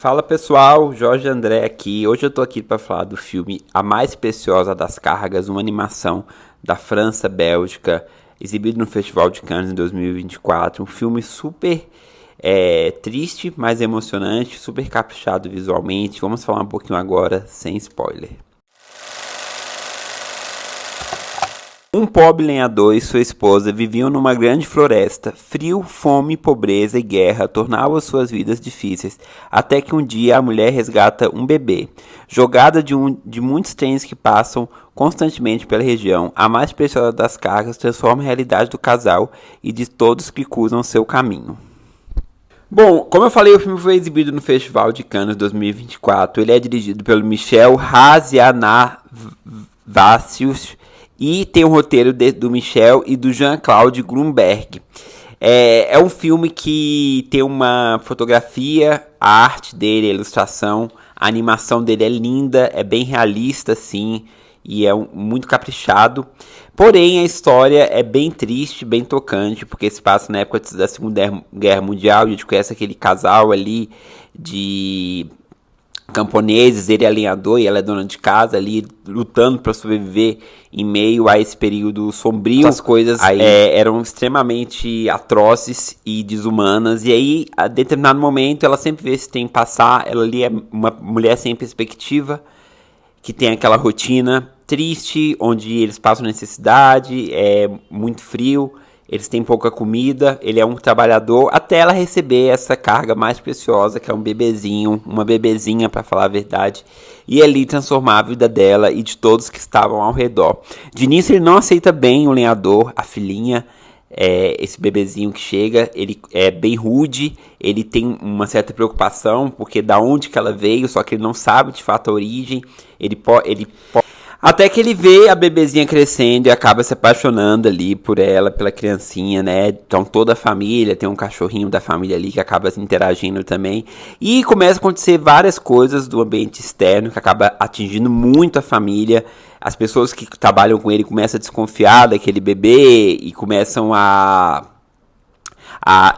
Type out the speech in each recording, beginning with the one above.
Fala pessoal, Jorge André aqui. Hoje eu tô aqui para falar do filme A Mais Preciosa das Cargas, uma animação da França, Bélgica, exibido no Festival de Cannes em 2024. Um filme super triste, mas emocionante, super caprichado visualmente. Vamos falar um pouquinho agora, sem spoiler. Um pobre lenhador e sua esposa viviam numa grande floresta. Frio, fome, pobreza e guerra tornavam suas vidas difíceis, até que um dia a mulher resgata um bebê. Jogada de muitos trens que passam constantemente pela região, a mais preciosa das cargas transforma a realidade do casal e de todos que cruzam seu caminho. Bom, como eu falei, o filme foi exibido no Festival de Cannes 2024. Ele é dirigido pelo Michel Hazanavicius e tem o roteiro do Michel e do Jean-Claude Grunberg. É um filme que tem uma fotografia, a arte dele, a ilustração, a animação dele é linda, é bem realista, assim, e é muito caprichado. Porém, a história é bem triste, bem tocante, porque se passa na época da Segunda Guerra Mundial. A gente conhece aquele casal ali de camponeses, ele é alinhador e ela é dona de casa ali, lutando para sobreviver em meio a esse período sombrio. As coisas eram extremamente atroces e desumanas, e aí, a determinado momento, ela sempre vê esse tempo passar. Ela ali é uma mulher sem perspectiva, que tem aquela rotina triste, onde eles passam necessidade, é muito frio, eles têm pouca comida, ele é um trabalhador, até ela receber essa carga mais preciosa, que é um bebezinho, uma bebezinha, para falar a verdade, e ali transformar a vida dela e de todos que estavam ao redor. De início ele não aceita bem o lenhador, a filhinha, esse bebezinho que chega, ele é bem rude, ele tem uma certa preocupação, porque da onde que ela veio, só que ele não sabe de fato a origem, até que ele vê a bebezinha crescendo e acaba se apaixonando ali por ela, pela criancinha, né? Então toda a família, tem um cachorrinho da família ali que acaba se interagindo também. E começa a acontecer várias coisas do ambiente externo que acaba atingindo muito a família. As pessoas que trabalham com ele começam a desconfiar daquele bebê e começam a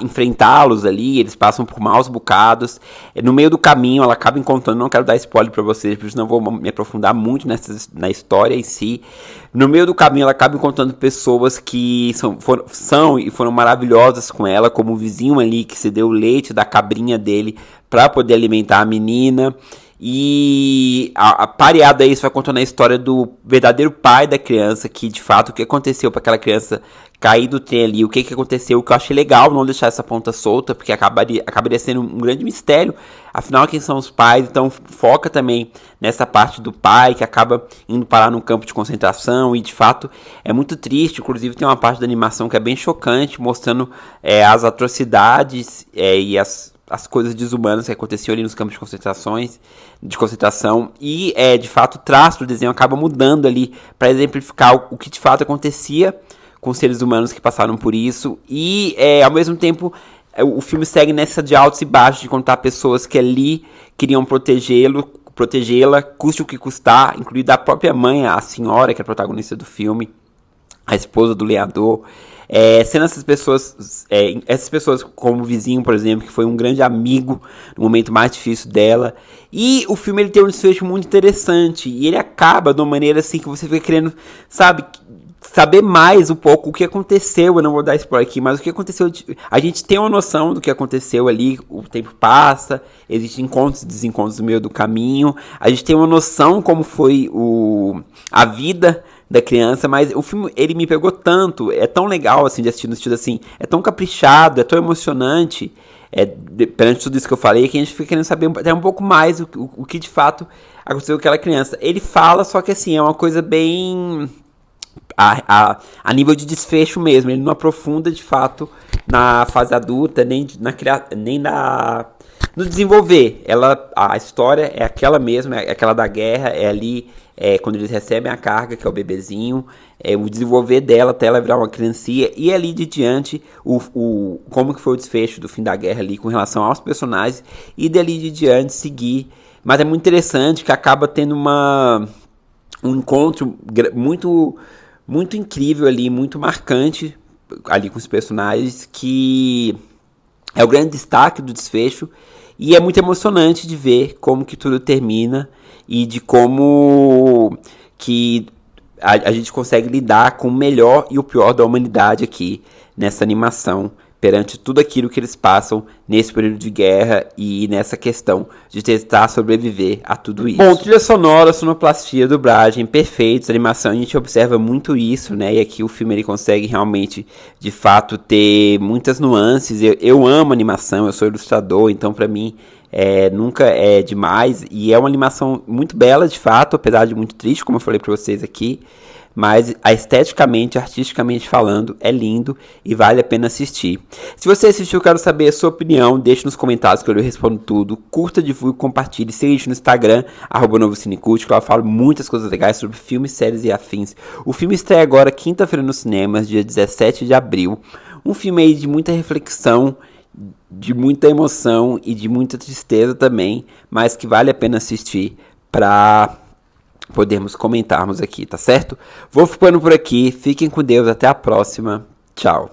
enfrentá-los ali, eles passam por maus bocados. No meio do caminho ela acaba encontrando, não quero dar spoiler pra vocês, porque senão vou me aprofundar muito na história em si. No meio do caminho ela acaba encontrando pessoas que foram maravilhosas com ela, como o vizinho ali que cedeu o leite da cabrinha dele para poder alimentar a menina. E pareado a isso, vai contando a história do verdadeiro pai da criança, que de fato o que aconteceu para aquela criança cair do trem ali, o que aconteceu, o que eu achei legal não deixar essa ponta solta, porque acabaria sendo um grande mistério, afinal quem são os pais. Então foca também nessa parte do pai, que acaba indo parar num campo de concentração, e de fato é muito triste. Inclusive tem uma parte da animação que é bem chocante, mostrando as atrocidades e as coisas desumanas que aconteciam ali nos campos de concentração, e de fato o traço do desenho acaba mudando ali para exemplificar o que de fato acontecia com seres humanos que passaram por isso. E ao mesmo tempo o filme segue nessa de altos e baixos, de contar pessoas que ali queriam protegê-la, custe o que custar, incluindo a própria mãe, a senhora, que é a protagonista do filme, a esposa do lenhador. Sendo essas pessoas como o vizinho, por exemplo, que foi um grande amigo no momento mais difícil dela. E o filme ele tem um desfecho muito interessante, e ele acaba de uma maneira assim que você fica querendo, saber mais um pouco o que aconteceu. Eu não vou dar spoiler aqui, mas o que aconteceu, a gente tem uma noção do que aconteceu ali. O tempo passa, existem encontros e desencontros no meio do caminho, a gente tem uma noção como foi a vida da criança, mas o filme, ele me pegou tanto, é tão legal assim de assistir, no sentido assim, é tão caprichado, é tão emocionante, perante tudo isso que eu falei, que a gente fica querendo saber até um pouco mais o que de fato aconteceu com aquela criança. Ele fala, só que assim, é uma coisa bem a nível de desfecho mesmo, ele não aprofunda de fato na fase adulta, nem no desenvolver. A história é aquela mesma, é aquela da guerra, é ali, quando eles recebem a carga, que é o bebezinho, o desenvolver dela até ela virar uma criancinha, e ali de diante, como que foi o desfecho do fim da guerra ali com relação aos personagens, e dali de diante seguir. Mas é muito interessante que acaba tendo um encontro muito, muito incrível ali, muito marcante ali com os personagens, que é o grande destaque do desfecho. E é muito emocionante de ver como que tudo termina e de como que a gente consegue lidar com o melhor e o pior da humanidade aqui nessa animação, perante tudo aquilo que eles passam nesse período de guerra e nessa questão de tentar sobreviver a tudo isso. Bom, trilha sonora, sonoplastia, dublagem, perfeitos, animação, a gente observa muito isso, né? E aqui o filme ele consegue realmente, de fato, ter muitas nuances. Eu amo animação, eu sou ilustrador, então pra mim nunca é demais. E é uma animação muito bela, de fato, apesar de muito triste, como eu falei pra vocês aqui. Mas esteticamente, artisticamente falando, é lindo e vale a pena assistir. Se você assistiu, eu quero saber a sua opinião. Deixe nos comentários que eu respondo tudo. Curta, divulgue, compartilhe. Siga a gente no Instagram, @NovoCineCult, que lá eu falo muitas coisas legais sobre filmes, séries e afins. O filme estreia agora, quinta-feira, nos cinemas, dia 17 de abril. Um filme aí de muita reflexão, de muita emoção e de muita tristeza também, mas que vale a pena assistir pra podermos comentarmos aqui, tá certo? Vou ficando por aqui, fiquem com Deus, até a próxima, tchau.